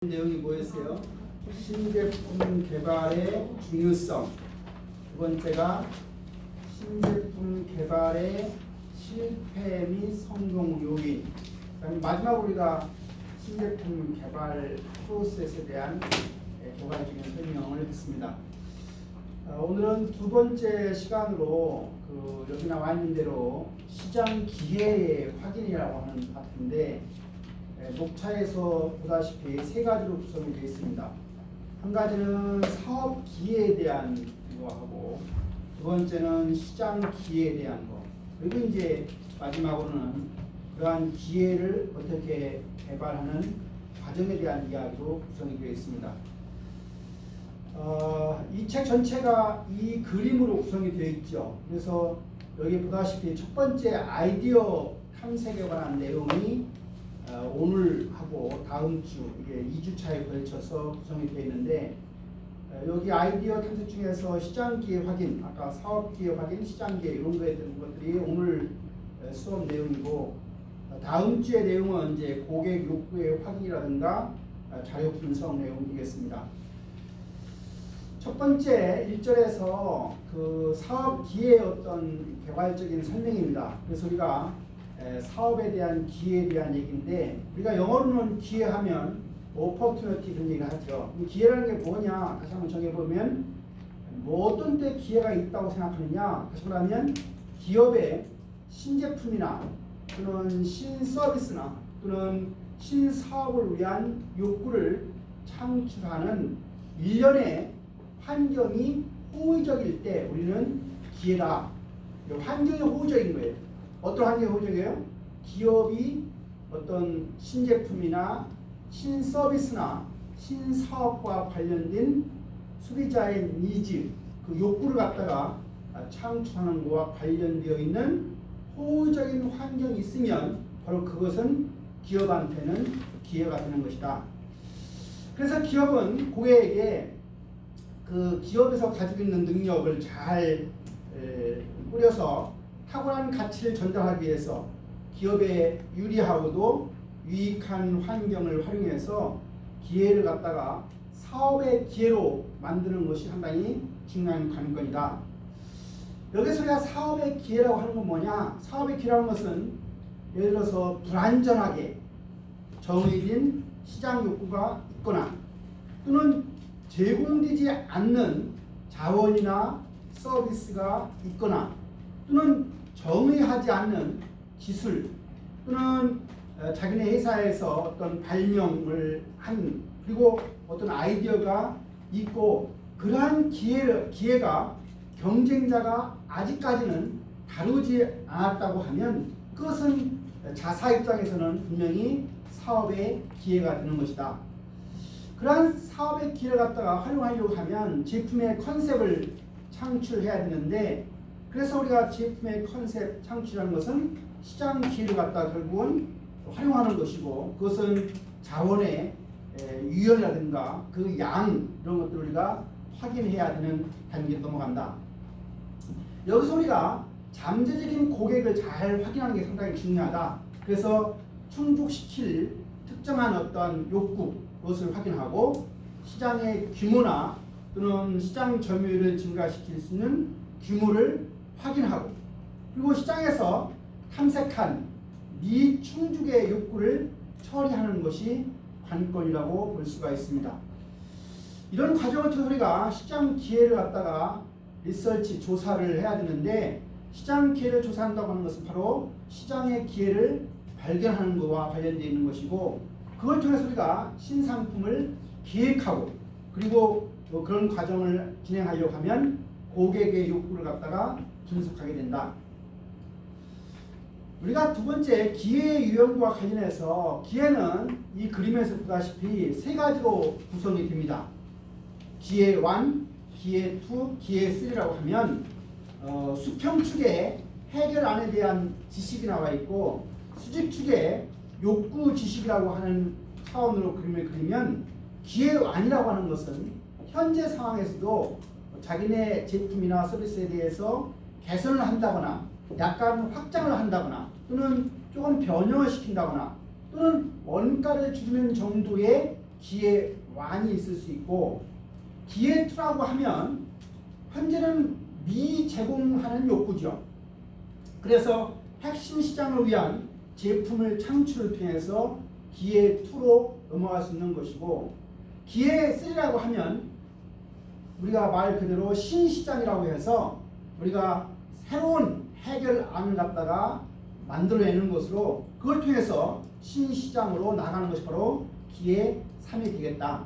내용이 뭐였어요? 신제품 개발의 중요성. 두 번째가 신제품 개발의 실패 및 성공 요인. 그다음에 마지막 우리가 신제품 개발 프로세스에 대한 개발적인 설명을 했습니다. 오늘은 두 번째 시간으로 여기 나와 있는 대로 시장 기회의 확인이라고 하는 파트인데, 녹차에서 보다시피 세 가지로 구성이 되어 있습니다. 한 가지는 사업 기회에 대한 거하고, 두 번째는 시장 기회에 대한 거, 그리고 이제 마지막으로는 그러한 기회를 어떻게 개발하는 과정에 대한 이야기로 구성이 되어 있습니다. 이 책 전체가 이 그림으로 구성이 되어 있죠. 그래서 여기 보다시피 첫 번째 아이디어 탐색에 관한 내용이 오늘 하고 다음 주, 이게 2주차에 걸쳐서 구성이 되어 있는데, 여기 아이디어 탐색 중에서 시장 기회 확인, 아까 사업 기회 확인, 시장 기회 이런 거에 대한 것들이 오늘 수업 내용이고, 다음 주의 내용은 이제 고객 욕구의 확인이라든가 자료 분석 내용 되겠습니다. 첫 번째 1절에서 그 사업 기회의 어떤 개발적인 설명입니다. 그래서 우리가 사업에 대한 기회에 대한 얘기인데, 우리가 영어로는 기회하면 opportunity 그런 얘기를 하죠. 기회라는 게 뭐냐? 다시 한번 정해보면, 뭐 어떤 때 기회가 있다고 생각하느냐? 다시 말하면 기업의 신제품이나 또는 신서비스나 또는 신사업을 위한 욕구를 창출하는 일련의 환경이 호의적일 때 우리는 기회다. 환경이 호의적인 거예요. 어떤 환경이 호의적이에요? 기업이 어떤 신제품이나 신서비스나 신사업과 관련된 소비자의 니즈, 그 욕구를 갖다가 창출하는 것과 관련되어 있는 호의적인 환경이 있으면 바로 그것은 기업한테는 기회가 되는 것이다. 그래서 기업은 고객에게 그 기업에서 가지고 있는 능력을 잘 꾸려서 탁월한 가치를 전달하기 위해서 기업에 유리하고도 유익한 환경을 활용해서 기회를 갖다가 사업의 기회로 만드는 것이 상당히 중요한 관건이다. 여기서 우리가 사업의 기회라고 하는 건 뭐냐? 사업의 기회라는 것은 예를 들어서 불완전하게 정해진 시장 욕구가 있거나, 또는 제공되지 않는 자원이나 서비스가 있거나, 또는 정의하지 않는 기술, 또는 자기네 회사에서 어떤 발명을 한, 그리고 어떤 아이디어가 있고, 그러한 기회가 경쟁자가 아직까지는 다루지 않았다고 하면 그것은 자사 입장에서는 분명히 사업의 기회가 되는 것이다. 그러한 사업의 기회를 갖다가 활용하려고 하면 제품의 컨셉을 창출해야 되는데, 그래서 우리가 제품의 컨셉 창출하는 것은 시장 기회를 갖다 결국은 활용하는 것이고, 그것은 자원의 유형이라든가 그 양, 이런 것들을 우리가 확인해야 되는 단계로 넘어간다. 여기서 우리가 잠재적인 고객을 잘 확인하는 게 상당히 중요하다. 그래서 충족시킬 특정한 어떤 욕구, 그것을 확인하고, 시장의 규모나 또는 시장 점유율을 증가시킬 수 있는 규모를 확인하고, 그리고 시장에서 탐색한 미충족의 욕구를 처리하는 것이 관건이라고 볼 수가 있습니다. 이런 과정을 통해서 우리가 시장 기회를 갖다가 리서치, 조사를 해야 되는데, 시장 기회를 조사한다고 하는 것은 바로 시장의 기회를 발견하는 것과 관련되어 있는 것이고, 그걸 통해서 우리가 신상품을 기획하고, 그리고 그런 과정을 진행하려고 하면 고객의 욕구를 갖다가 분석하게 된다. 우리가 두 번째 기회의 유형과 관련해서, 기회는 이 그림에서 보다시피 세 가지로 구성이 됩니다. 기회 1, 기회 2, 기회 3라고 하면 수평 축에 해결안에 대한 지식이 나와 있고, 수직 축에 욕구 지식이라고 하는 차원으로 그림을 그리면, 기회 1이라고 하는 것은 현재 상황에서도 자기네 제품이나 서비스에 대해서 개선을 한다거나, 약간 확장을 한다거나, 또는 조금 변형을 시킨다거나, 또는 원가를 줄이는 정도의 기회 완이 있을 수 있고, 기회 2라고 하면 현재는 미제공하는 욕구죠. 그래서 핵심 시장을 위한 제품을 창출을 통해서 기회 2로 넘어갈 수 있는 것이고, 기회 3라고 하면 우리가 말 그대로 신시장이라고 해서 우리가 새로운 해결안을 갖다가 만들어내는 것으로, 그걸 통해서 신시장으로 나가는 것이 바로 기회 3이 되겠다.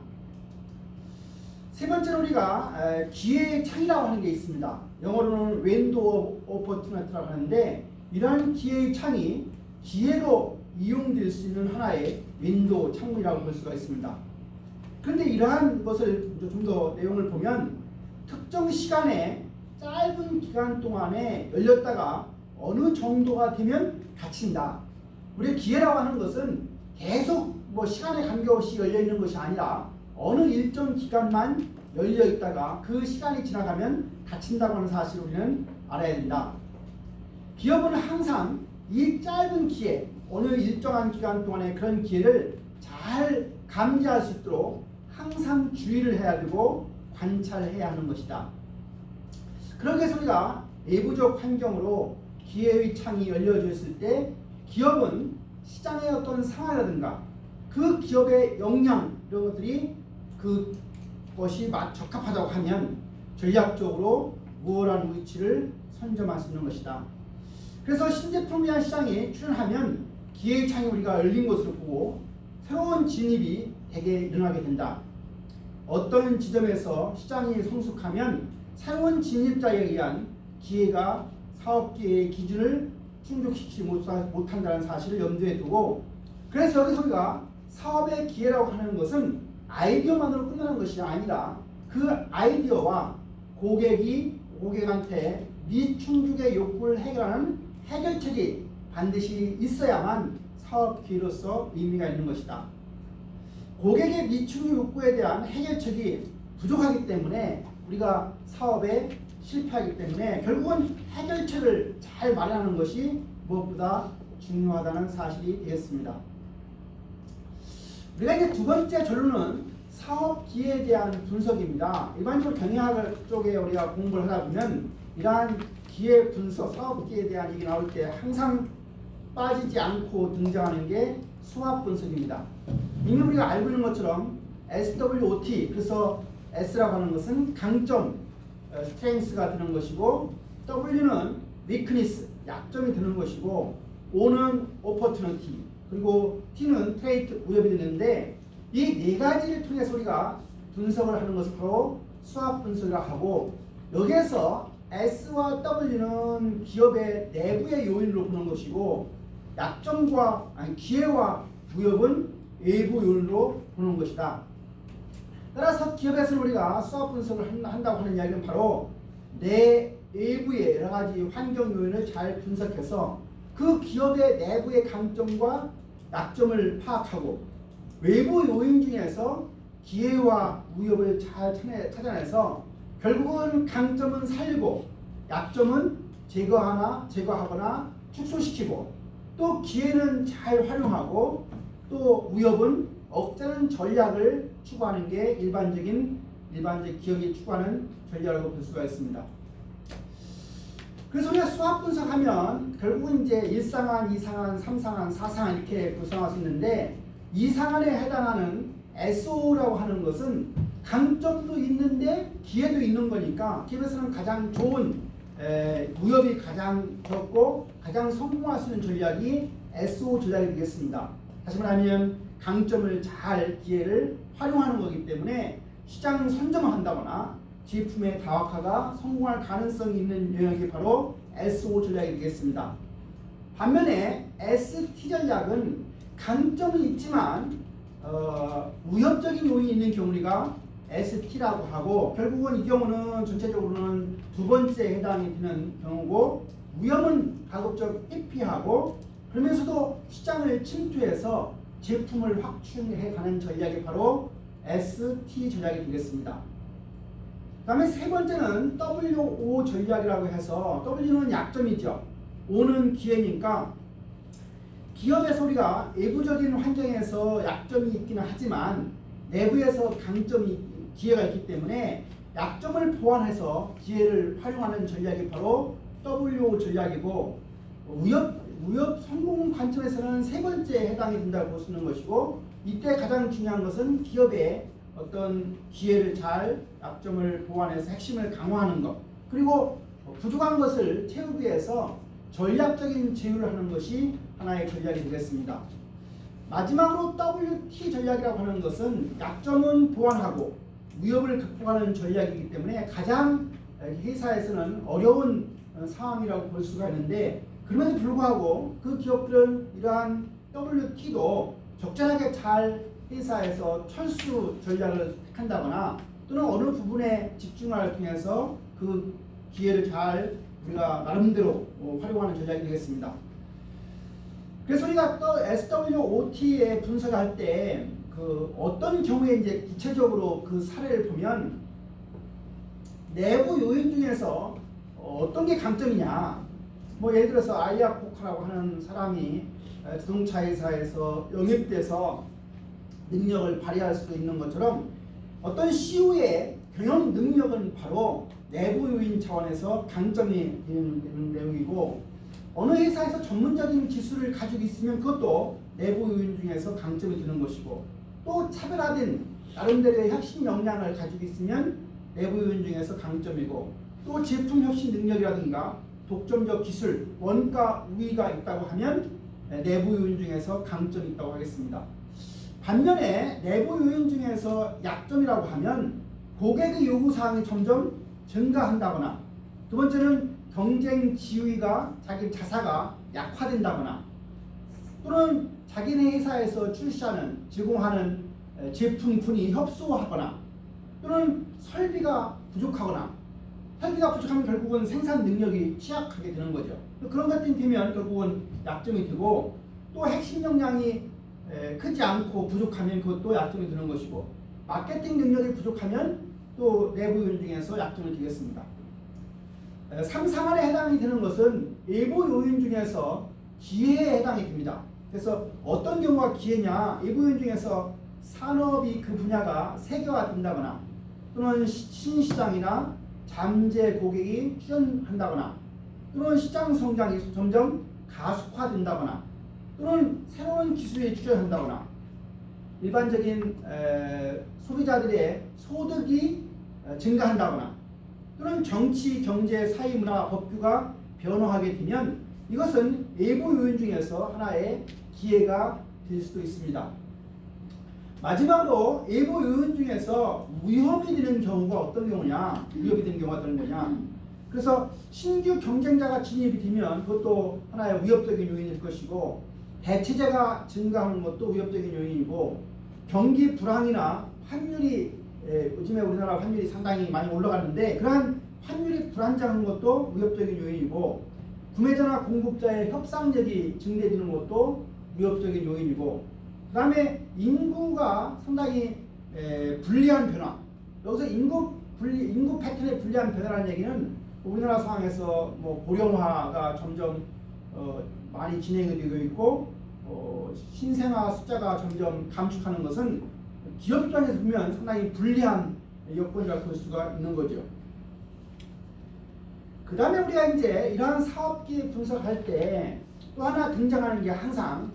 세 번째로 우리가 기회의 창이라고 하는 게 있습니다. 영어로는 윈도우 오퍼튜니티라고 하는데, 이러한 기회의 창이 기회로 이용될 수 있는 하나의 윈도우 창문이라고 볼 수가 있습니다. 그런데 이러한 것을 좀 더 내용을 보면, 특정 시간에 짧은 기간 동안에 열렸다가 어느 정도가 되면 닫힌다. 우리 기회라고 하는 것은 계속 시간에 관계없이 열려 있는 것이 아니라 어느 일정 기간만 열려 있다가 그 시간이 지나가면 닫힌다고 하는 사실을 우리는 알아야 된다. 기업은 항상 이 짧은 기회, 어느 일정한 기간 동안의 그런 기회를 잘 감지할 수 있도록 항상 주의를 해야 되고 관찰해야 하는 것이다. 그러기 위해서 우리가 내부적 환경으로 기회의 창이 열려졌을 때, 기업은 시장의 어떤 상황이라든가 그 기업의 역량, 이런 것들이 그것이 적합하다고 하면 전략적으로 우월한 위치를 선점할 수 있는 것이다. 그래서 신제품을 위한 시장에 출현하면 기회의 창이 우리가 열린 것으로 보고 새로운 진입이 대개 일어나게 된다. 어떤 지점에서 시장이 성숙하면 새로운 진입자에 의한 기회가 사업기회의 기준을 충족시키지 못한다는 사실을 염두에 두고, 그래서 여기서 우리가 사업의 기회라고 하는 것은 아이디어만으로 끝나는 것이 아니라 그 아이디어와 고객한테 미충족의 욕구를 해결하는 해결책이 반드시 있어야만 사업 기회로서 의미가 있는 것이다. 고객의 미충족 욕구에 대한 해결책이 부족하기 때문에 우리가 사업에 실패하기 때문에 결국은 해결책을 잘 마련하는 것이 무엇보다 중요하다는 사실이 되겠습니다. 우리가 이제 두 번째 전론은 사업 기회에 대한 분석입니다. 일반적으로 경영학 쪽에 우리가 공부를 하다 보면 이러한 기회 분석, 사업 기회에 대한 얘기 나올 때 항상 빠지지 않고 등장하는 게 수합 분석입니다. 이미 우리가 알고 있는 것처럼 SWOT, 그래서 S라고 하는 것은 강점, 스트렝스가 되는 것이고, W는 weakness, 약점이 되는 것이고, O는 opportunity, 그리고 T는 트레이트, 위협이 되는데, 이 네 가지를 통해서 우리가 분석을 하는 것을 바로 수합 분석이라고 하고, 여기에서 S와 W는 기업의 내부의 요인으로 보는 것이고, 기회와 위협은 외부 요인으로 보는 것이다. 따라서 기업에서는 우리가 수합 분석을 한다고 하는 이야기는 바로 내부의 여러 가지 환경 요인을 잘 분석해서 그 기업의 내부의 강점과 약점을 파악하고, 외부 요인 중에서 기회와 위협을 잘 찾아내서 결국은 강점은 살리고 약점은 제거하거나 축소시키고, 또 기회는 잘 활용하고, 또 위협은 억제하는 전략을 추구하는 게 일반적 기업이 추구하는 전략이라고 볼 수가 있습니다. 그래서 우리가 수합 분석하면 결국은 이제 1상한, 2상한, 3상한, 4상한 이렇게 구성할 수 있는데, 2상한에 해당하는 SO라고 하는 것은 강점도 있는데 기회도 있는 거니까 기업에서는 가장 좋은 위협이 가장 적고 가장 성공할 수 있는 전략이 SO 전략이 되겠습니다. 다시 말하면 강점을 잘 기회를 활용하는 거기 때문에 시장 선점을 한다거나 제품의 다각화가 성공할 가능성이 있는 영역이 바로 SO 전략이 되겠습니다. 반면에 ST 전략은 강점은 있지만 위협적인 요인이 있는 경우가 ST라고 하고, 결국은 이 경우는 전체적으로는 두 번째에 해당이 되는 경우고, 위험은 가급적 회피하고 그러면서도 시장을 침투해서 제품을 확충해가는 전략이 바로 ST 전략이 되겠습니다. 그 다음에 세 번째는 WO 전략이라고 해서, W는 약점이죠. O는 기회니까 기업에서 우리가 외부적인 환경에서 약점이 있기는 하지만 내부에서 기회가 있기 때문에 약점을 보완해서 기회를 활용하는 전략이 바로 WO 전략이고, 무역 성공 관점에서는 세 번째에 해당이 된다고 볼 수 있는 것이고, 이때 가장 중요한 것은 기업의 어떤 기회를 잘 약점을 보완해서 핵심을 강화하는 것, 그리고 부족한 것을 채우기 위해서 전략적인 제휴를 하는 것이 하나의 전략이 되겠습니다. 마지막으로 WT 전략이라고 하는 것은 약점은 보완하고 위협을 극복하는 전략이기 때문에 가장 회사에서는 어려운 상황이라고 볼 수가 있는데, 그럼에도 불구하고 그 기업들은 이러한 WT도 적절하게 잘 회사에서 철수 전략을 한다거나 또는 어느 부분에 집중을 통해서 그 기회를 잘 우리가 나름대로 활용하는 전략이 되겠습니다. 그래서 우리가 또 SWOT에 분석할 때 어떤 경우에 이제 구체적으로 그 사례를 보면 내부 요인 중에서 어떤 게 강점이냐, 뭐 예를 들어서 아이아코카라고 하는 사람이 자동차 회사에서 영입돼서 능력을 발휘할 수 있는 것처럼 어떤 CEO의 경영 능력은 바로 내부 요인 차원에서 강점이 되는 내용이고, 어느 회사에서 전문적인 기술을 가지고 있으면 그것도 내부 요인 중에서 강점이 되는 것이고, 또 차별화된 나름대로의 혁신 역량을 가지고 있으면 내부 요인 중에서 강점이고, 또 제품 혁신 능력이라든가 독점적 기술, 원가 우위가 있다고 하면 내부 요인 중에서 강점이 있다고 하겠습니다. 반면에 내부 요인 중에서 약점이라고 하면 고객의 요구사항이 점점 증가한다거나, 두 번째는 경쟁 지위가 자기 자사가 약화된다거나, 또는 자기네 회사에서 제공하는 제품군이 협소하거나, 또는 설비가 부족하면 결국은 생산 능력이 취약하게 되는 거죠. 그런 것들이 되면 결국은 약점이 되고, 또 핵심 역량이 크지 않고 부족하면 그것도 약점이 되는 것이고, 마케팅 능력이 부족하면 또 내부 요인 중에서 약점이 되겠습니다. 3, 4만에 해당이 되는 것은 외부 요인 중에서 기회에 해당이 됩니다. 그래서 어떤 경우가 기회냐, 외부 요인 중에서 산업이 그 분야가 세계화된다거나, 또는 신시장이나 잠재 고객이 출현한다거나, 또는 시장 성장이 점점 가속화된다거나, 또는 새로운 기술이 출현한다거나, 일반적인 소비자들의 소득이 증가한다거나, 또는 정치, 경제, 사회, 문화, 법규가 변화하게 되면 이것은 외부 요인 중에서 하나의 기회가 될 수도 있습니다. 마지막으로 외부 요인 중에서 위험이 되는 경우가 어떤 경우냐, 위협이 되는 경우가 어떤 거냐. 그래서 신규 경쟁자가 진입이 되면 그것도 하나의 위협적인 요인일 것이고, 대체재가 증가하는 것도 위협적인 요인이고, 경기 불황이나 환율이 요즘에 우리나라 환율이 상당히 많이 올라가는데 그러한 환율이 불안정한 것도 위협적인 요인이고, 구매자나 공급자의 협상력이 증대되는 것도 위협적인 요인이고, 그 다음에 인구가 상당히 불리한 변화, 여기서 인구 패턴의 불리한 변화라는 얘기는 우리나라 상황에서 뭐 고령화가 점점 많이 진행이 되고 있고, 신생아 숫자가 점점 감축하는 것은 기업 입장에서 보면 상당히 불리한 여건이라고 볼 수가 있는 거죠. 그 다음에 우리가 이제 이러한 사업기회 분석할 때 또 하나 등장하는 게 항상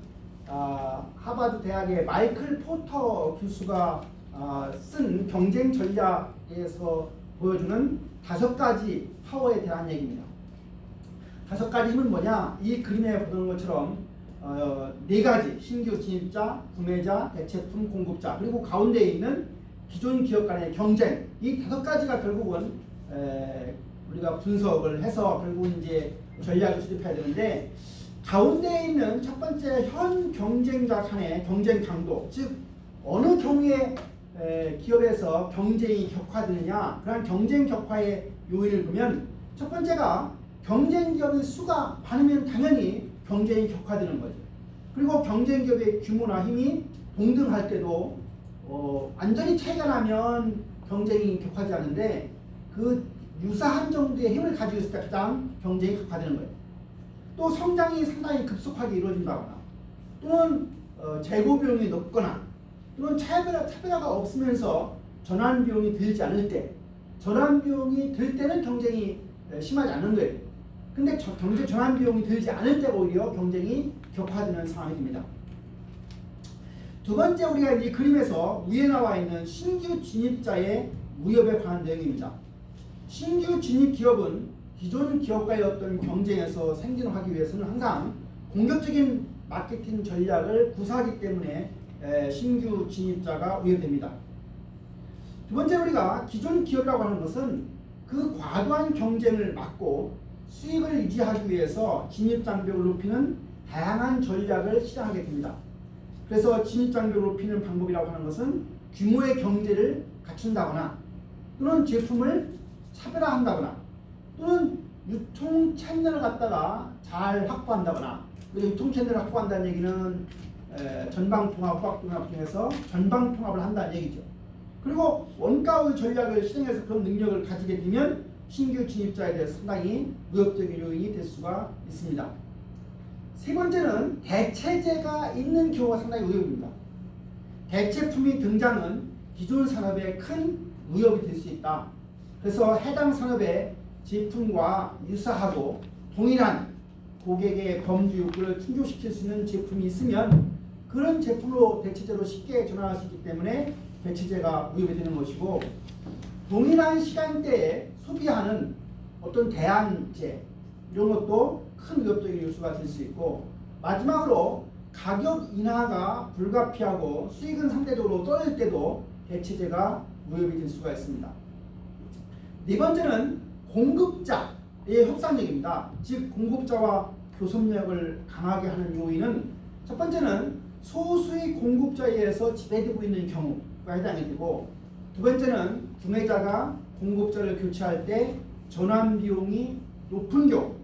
하버드 대학의 마이클 포터 교수가 쓴 경쟁 전략에서 보여주는 5가지 파워에 대한 얘기입니다. 5가지 힘은 뭐냐? 이 그림에 보는 것처럼 4가지, 신규 진입자, 구매자, 대체품 공급자, 그리고 가운데에 있는 기존 기업 간의 경쟁, 이 5가지가 결국은 우리가 분석을 해서 결국은 이제 전략을 수립해야 되는데, 가운데에 있는 첫 번째 현 경쟁자 간의 경쟁 강도, 즉 어느 경우에 기업에서 경쟁이 격화되느냐, 그런 경쟁 격화의 요인을 보면 첫 번째가 경쟁 기업의 수가 많으면 당연히 경쟁이 격화되는 거죠. 그리고 경쟁 기업의 규모나 힘이 동등할 때도 완전히 차이가 나면 경쟁이 격화되지 않는데, 그 유사한 정도의 힘을 가지고 있을 때 가장 경쟁이 격화되는 거예요. 또 성장이 상당히 급속하게 이루어진다거나, 또는 재고 비용이 높거나, 또는 차별화가 없으면서 전환 비용이 들지 않을 때, 전환 비용이 들 때는 경쟁이 심하지 않는 거예요. 근데 경제 전환 비용이 들지 않을 때 오히려 경쟁이 격화되는 상황이 됩니다. 두 번째, 우리가 이 그림에서 위에 나와 있는 신규 진입자의 무역에 관한 내용입니다. 신규 진입 기업은 기존 기업과의 어떤 경쟁에서 생존하기 위해서는 항상 공격적인 마케팅 전략을 구사하기 때문에 신규 진입자가 우회됩니다. 두 번째, 우리가 기존 기업이라고 하는 것은 그 과도한 경쟁을 막고 수익을 유지하기 위해서 진입 장벽을 높이는 다양한 전략을 실행하게 됩니다. 그래서 진입 장벽을 높이는 방법이라고 하는 것은 규모의 경제를 갖춘다거나 또는 제품을 차별화한다거나 또는 유통 채널을 갖다가 잘 확보한다거나, 유통 채널을 확보한다는 얘기는 전방통합, 후학통합 중에서 전방통합을 한다는 얘기죠. 그리고 원가의 전략을 실행해서 그런 능력을 가지게 되면 신규 진입자에 대해서 상당히 무역적인 요인이 될 수가 있습니다. 세 번째는 대체재가 있는 경우가 상당히 위협입니다. 대체품이 등장은 기존 산업에 큰 위협이 될 수 있다. 그래서 해당 산업의 제품과 유사하고 동일한 고객의 범주 요구를 충족시킬 수 있는 제품이 있으면 그런 제품으로 대체재로 쉽게 전환할 수 있기 때문에 대체재가 위협이 되는 것이고, 동일한 시간대에 소비하는 어떤 대안제 이런 것도 큰 위협적인 요소가 될 수 있고, 마지막으로 가격 인하가 불가피하고 수익은 상대적으로 떨어질 때도 대체재가 위협이 될 수가 있습니다. 네 번째는 공급자의 협상력입니다. 즉 공급자와 교섭력을 강하게 하는 요인은, 첫 번째는 소수의 공급자에 의해서 지배되고 있는 경우가 해당이 되고, 두 번째는 구매자가 공급자를 교체할 때 전환 비용이 높은 경우,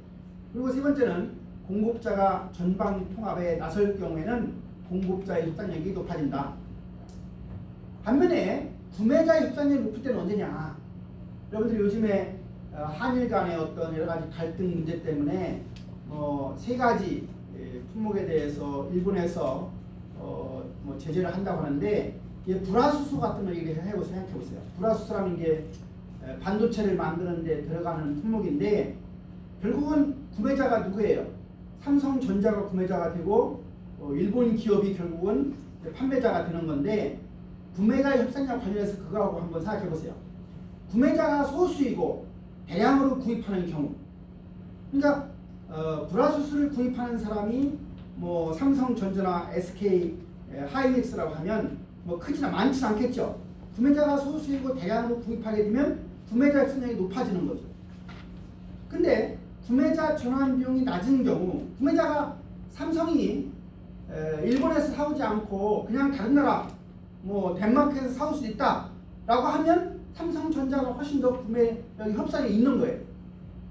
그리고 세 번째는 공급자가 전방 통합에 나설 경우에는 공급자의 협상력이 높아진다. 반면에 구매자의 협상력이 높을 때는 언제냐? 여러분들 요즘에 한일 간의 어떤 여러 가지 갈등 문제 때문에 세 가지 품목에 대해서 일본에서 제재를 한다고 하는데, 이게 불화수소 같은 걸 생각해 보세요. 불화수소라는 게 반도체를 만드는 데 들어가는 품목인데, 결국은 구매자가 누구예요? 삼성전자가 구매자가 되고 일본 기업이 결국은 판매자가 되는 건데, 구매자 협상력 관련해서 그거하고 한번 생각해 보세요. 구매자가 소수이고 대량으로 구입하는 경우, 그러니까 불화수소를 구입하는 사람이 뭐 삼성전자나 SK 하이닉스라고 하면 뭐 크지나 많지 않겠죠. 구매자가 소수이고 대량으로 구입하게 되면 구매자 협상력이 높아지는 거죠. 근데 구매자 전환 비용이 낮은 경우, 구매자가 삼성이 일본에서 사오지 않고 그냥 다른 나라 뭐 덴마크에서 사올 수 있다라고 하면 삼성전자가 훨씬 더 구매 협상이 있는 거예요.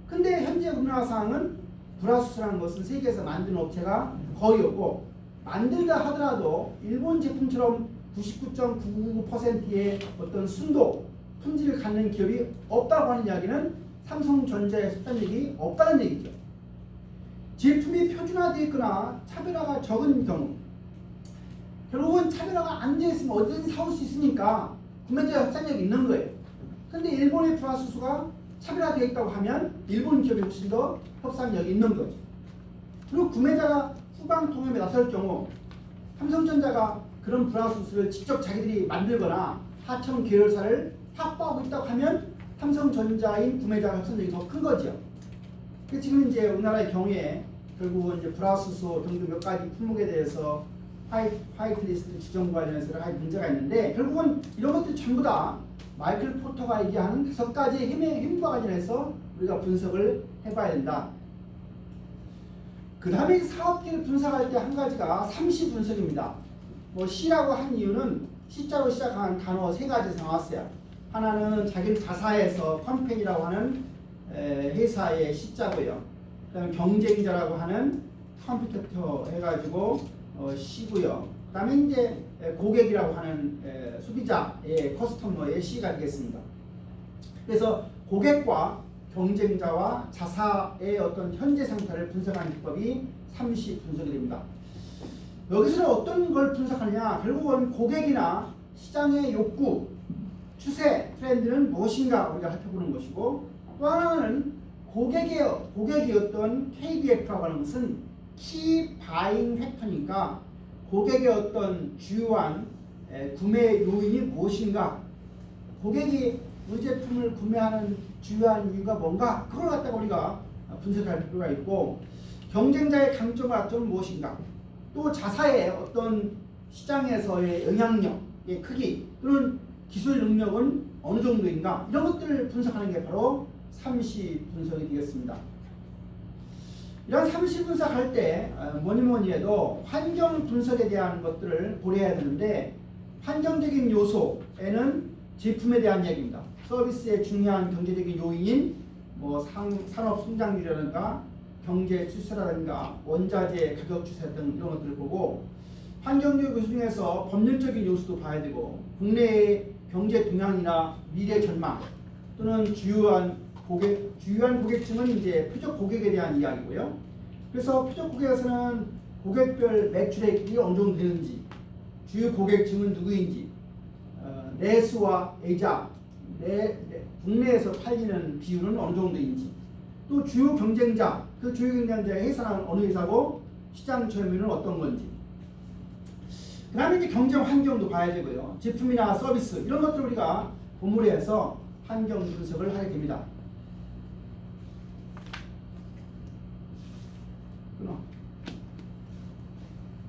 근데 현재 우리나라 상황은 불화수소라는 것은 세계에서 만드는 업체가 거의 없고, 만들다 하더라도 일본 제품처럼 99.999%의 어떤 순도, 품질을 갖는 기업이 없다고 하는 이야기는 삼성전자의 협상력이 없다는 얘기죠. 제품이 표준화되어 있거나 차별화가 적은 경우, 결국은 차별화가 안 되어 있으면 어디든지 사올 수 있으니까 구매자 협상력이 있는 거예요. 근데 일본의 불화수소가 차별화되어 있다고 하면 일본 기업이 훨씬 더 협상력이 있는 거죠. 그리고 구매자가 후방 통합에 나설 경우, 삼성전자가 그런 불화수소를 직접 자기들이 만들거나 하청 계열사를 확보하고 있다고 하면 삼성전자인 구매자 협상력이 더 큰 거죠. 지금 이제 우리나라의 경우에 결국은 이제 불화수소 등등 몇 가지 품목에 대해서 화이트리스트 지정과 관련해서 여러 가지 문제가 있는데, 결국은 이런 것들 전부 다 마이클 포터가 얘기하는 5가지의 힘과 관련해서 우리가 분석을 해봐야 된다. 그 다음에 사업계를 분석할 때 한 가지가 삼시 분석입니다. 뭐 C라고 한 이유는 C자로 시작하는 단어 3가지에서 나왔어요. 하나는 자기를 자사해서 컴퍼니라고 하는 회사의 C자고요. 그 다음에 경쟁자라고 하는 컴퓨터 해가지고 C고요. 그 다음에 이제 고객이라고 하는 소비자의 커스터머의 C가 되겠습니다. 그래서 고객과 경쟁자와 자사의 어떤 현재 상태를 분석하는 기법이 삼시 분석이 됩니다. 여기서는 어떤 걸 분석하느냐? 결국은 고객이나 시장의 욕구, 추세, 트렌드는 무엇인가 우리가 살펴보는 것이고, 또 하나는 고객이 어떤 KBF라고 하는 것은 키 바잉 팩터니까 고객의 어떤 주요한 구매 요인이 무엇인가, 고객이 우리 제품을 구매하는 주요한 이유가 뭔가, 그걸 갖다가 우리가 분석할 필요가 있고, 경쟁자의 강점과 약점은 무엇인가, 또 자사의 어떤 시장에서의 영향력의 크기 또는 기술 능력은 어느 정도인가, 이런 것들을 분석하는 게 바로 3시 분석이 되겠습니다. 이런 3시 분석할 때 뭐니 해도 환경 분석에 대한 것들을 고려해야 되는데, 환경적인 요소에는 제품에 대한 얘기입니다. 서비스의 중요한 경제적인 요인인 산업 성장률이라든가 경제 수수라든가 원자재 가격 추세 등 이런 것들을 보고, 환경적 요소 중에서 법률적인 요소도 봐야 되고, 국내의 경제 동향이나 미래 전망 또는 주요한 고객층은 이제 표적 고객에 대한 이야기고요. 그래서 표적 고객에서는 고객별 매출액이 어느 정도 되는지, 주요 고객층은 누구인지, 내수와 애자, 국내에서 팔리는 비율은 어느 정도인지, 또 주요 경쟁자, 그 주요 경쟁자의 회사는 어느 회사고 시장 점유율은 어떤 건지, 그 다음에 이제 경쟁 환경도 봐야 되고요. 제품이나 서비스 이런 것들을 우리가 본문에서 환경 분석을 하게 됩니다.